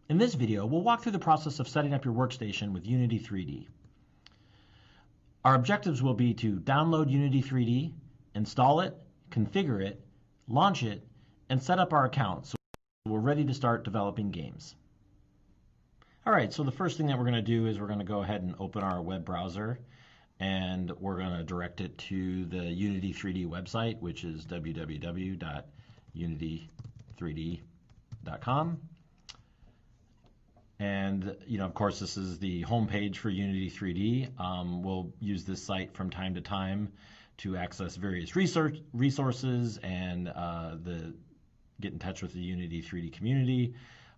In this video, we'll walk through the process of setting up your workstation with Unity3D. Our objectives will be to download Unity3D, install it, configure it, launch it, and set up our account so we're ready to start developing games. All right, so the first thing that we're going to do is we're going to go ahead and open our web browser, and we're going to direct it to the Unity3D website, which is www.unity3d.com. And, of course, this is the home page for Unity3D. We'll use this site from time to time to access various resources and get in touch with the Unity3D community.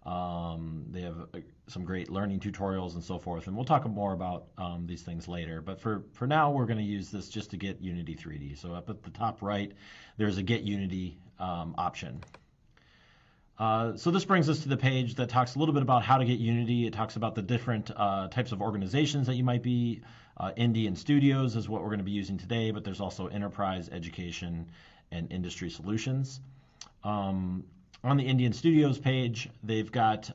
They have some great learning tutorials and so forth, and we'll talk more about these things later. But for now, we're going to use this just to get Unity3D. So up at the top right, there's a Get Unity option. So this brings us to the page that talks a little bit about how to get Unity. It talks about the different types of organizations that you might be. Indie and studios is what we're going to be using today, but there's also enterprise, education, and industry solutions. On the Indie and Studios page, they've got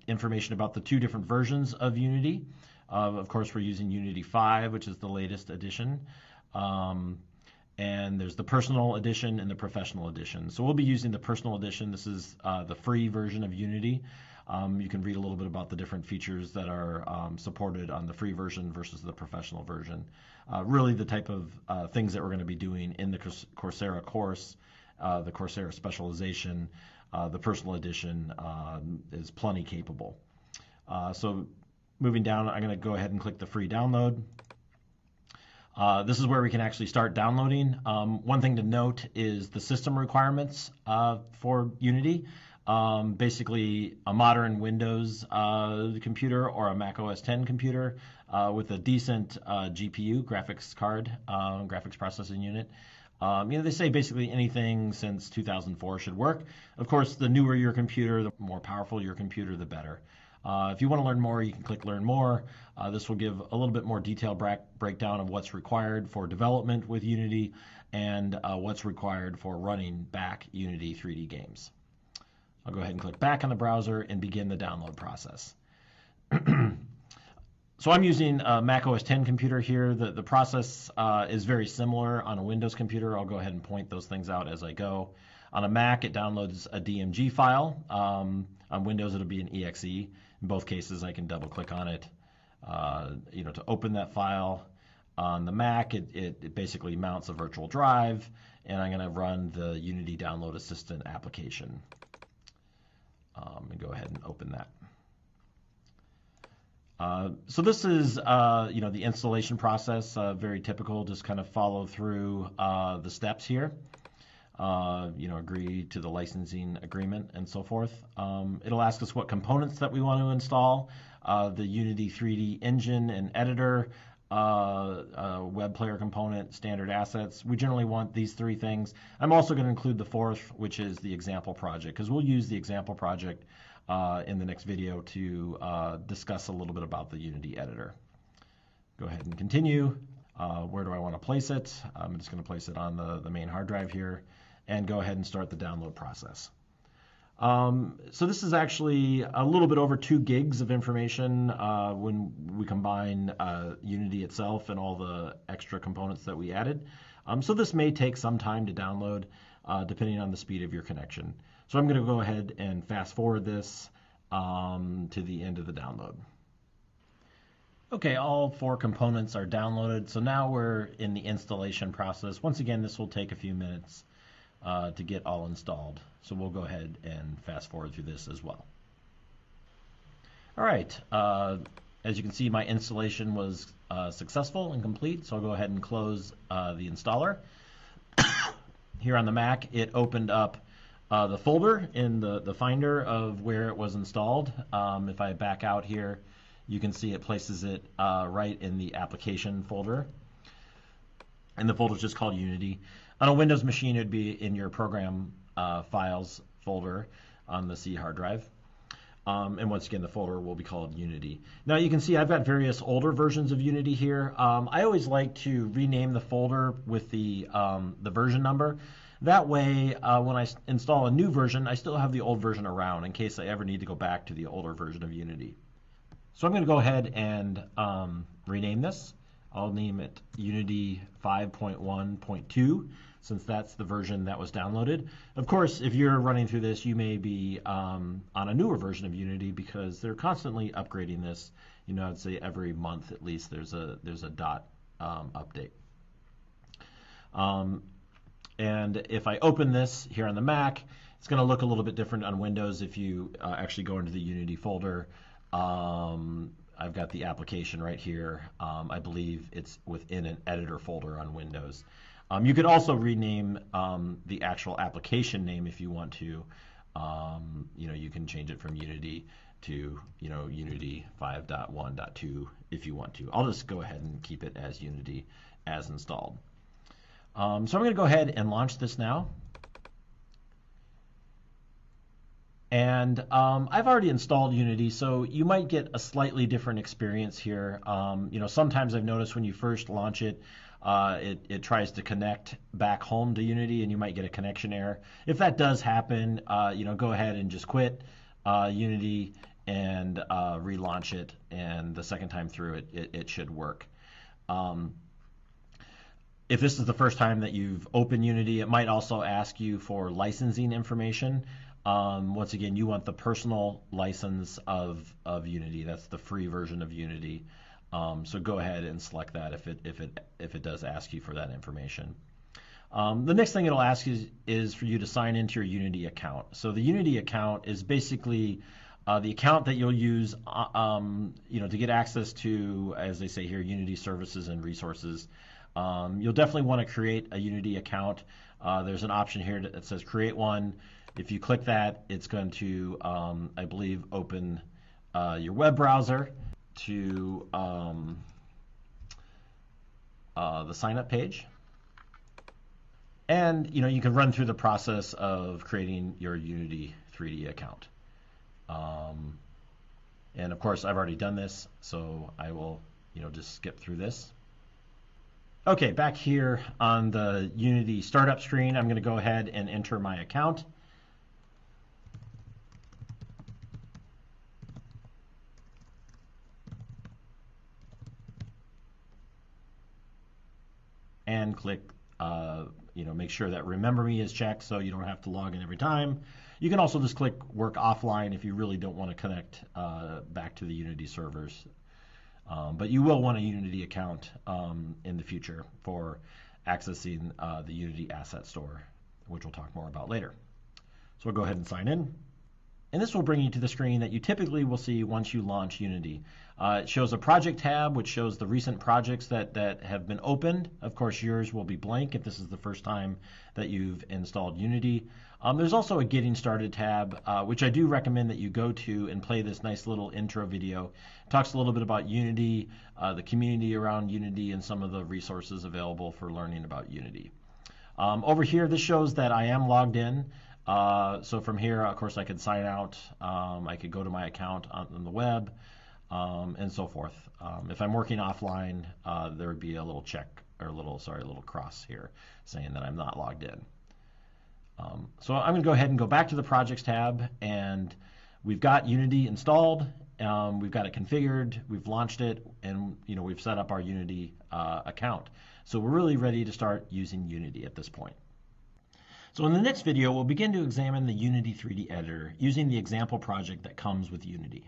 information about the two different versions of Unity. Of course, we're using Unity 5, which is the latest edition. And there's the personal edition and the professional edition. So we'll be using the personal edition. This is the free version of Unity. You can read a little bit about the different features that are supported on the free version versus the professional version. Really the type of things that we're going to be doing in the Coursera course, the Coursera specialization, the personal edition is plenty capable. So moving down, I'm going to go ahead and click the free download. This is where we can actually start downloading. One thing to note is the system requirements for Unity. Basically, a modern Windows computer or a Mac OS X computer with a decent GPU, graphics card, graphics processing unit. They say basically anything since 2004 should work. Of course, the newer your computer, the more powerful your computer, the better. If you want to learn more, you can click Learn More. This will give a little bit more detailed breakdown of what's required for development with Unity and what's required for running back Unity 3D games. I'll go ahead and click back on the browser and begin the download process. So I'm using a Mac OS X computer here. The process is very similar on a Windows computer. I'll go ahead and point those things out as I go. On a Mac, it downloads a DMG file. On Windows, it'll be an exe. In both cases, I can double-click on it, to open that file. On the Mac, it basically mounts a virtual drive, and I'm going to run the Unity Download Assistant application. And go ahead and open that. So this is, the installation process, very typical. Just kind of follow through the steps here. Agree to the licensing agreement and so forth. It'll ask us what components that we want to install, the Unity 3D engine and editor, web player component, standard assets. We generally want these three things. I'm also going to include the fourth, which is the example project, because we'll use the example project in the next video to discuss a little bit about the Unity editor. Go ahead and continue. Where do I want to place it? I'm just going to place it on the main hard drive here and go ahead and start the download process. So this is actually a little bit over 2 gigs of information when we combine Unity itself and all the extra components that we added. So this may take some time to download depending on the speed of your connection. So I'm going to go ahead and fast forward this to the end of the download. Okay, all 4 components are downloaded. So now we're in the installation process. Once again, this will take a few minutes to get all installed. So we'll go ahead and fast forward through this as well. All right, as you can see, my installation was successful and complete. So I'll go ahead and close the installer. Here on the Mac, it opened up the folder in the finder of where it was installed. If I back out here, you can see it places it right in the application folder. And the folder is just called Unity. On a Windows machine, it would be in your program files folder on the C hard drive. And once again, the folder will be called Unity. Now you can see I've got various older versions of Unity here. I always like to rename the folder with the version number. That way, when I install a new version, I still have the old version around in case I ever need to go back to the older version of Unity. So I'm going to go ahead and rename this. I'll name it Unity 5.1.2 since that's the version that was downloaded. Of course, if you're running through this, you may be on a newer version of Unity because they're constantly upgrading this. You know, I'd say every month at least there's a dot update. And if I open this here on the Mac, it's going to look a little bit different on Windows if you actually go into the Unity folder. I've got the application right here. I believe it's within an editor folder on Windows. You could also rename the actual application name if you want to. You can change it from Unity to Unity 5.1.2 if you want to. I'll just go ahead and keep it as Unity as installed. So I'm going to go ahead and launch this now. And I've already installed Unity, so you might get a slightly different experience here. Sometimes I've noticed when you first launch it, it tries to connect back home to Unity, and you might get a connection error. If that does happen, go ahead and just quit Unity and relaunch it, and the second time through it should work. If this is the first time that you've opened Unity, it might also ask you for licensing information. Once again, you want the personal license of Unity. That's the free version of Unity. So go ahead and select that if it does ask you for that information. The next thing it'll ask you is for you to sign into your Unity account. So the Unity account is basically the account that you'll use to get access to, as they say here, Unity services and resources. You'll definitely want to create a Unity account. There's an option here that says create one. If you click that, it's going to, I believe, open your web browser to the sign-up page. And you can run through the process of creating your Unity3D account. And of course, I've already done this, so I will just skip through this. Okay, back here on the Unity startup screen, I'm going to go ahead and enter my account. And click, make sure that Remember Me is checked so you don't have to log in every time. You can also just click Work Offline if you really don't want to connect back to the Unity servers. But you will want a Unity account in the future for accessing the Unity Asset Store, which we'll talk more about later. So we'll go ahead and sign in. And this will bring you to the screen that you typically will see once you launch Unity. It shows a project tab, which shows the recent projects that have been opened. Of course, yours will be blank if this is the first time that you've installed Unity. There's also a Getting Started tab, which I do recommend that you go to and play this nice little intro video. It talks a little bit about Unity, the community around Unity, and some of the resources available for learning about Unity. Over here, this shows that I am logged in. So from here, of course, I could sign out. I could go to my account on the web, and so forth. If I'm working offline, there would be a little check, or a little cross here saying that I'm not logged in. So I'm going to go ahead and go back to the Projects tab, and we've got Unity installed. We've got it configured. We've launched it, and we've set up our Unity account. So we're really ready to start using Unity at this point. So in the next video, we'll begin to examine the Unity3D editor using the example project that comes with Unity.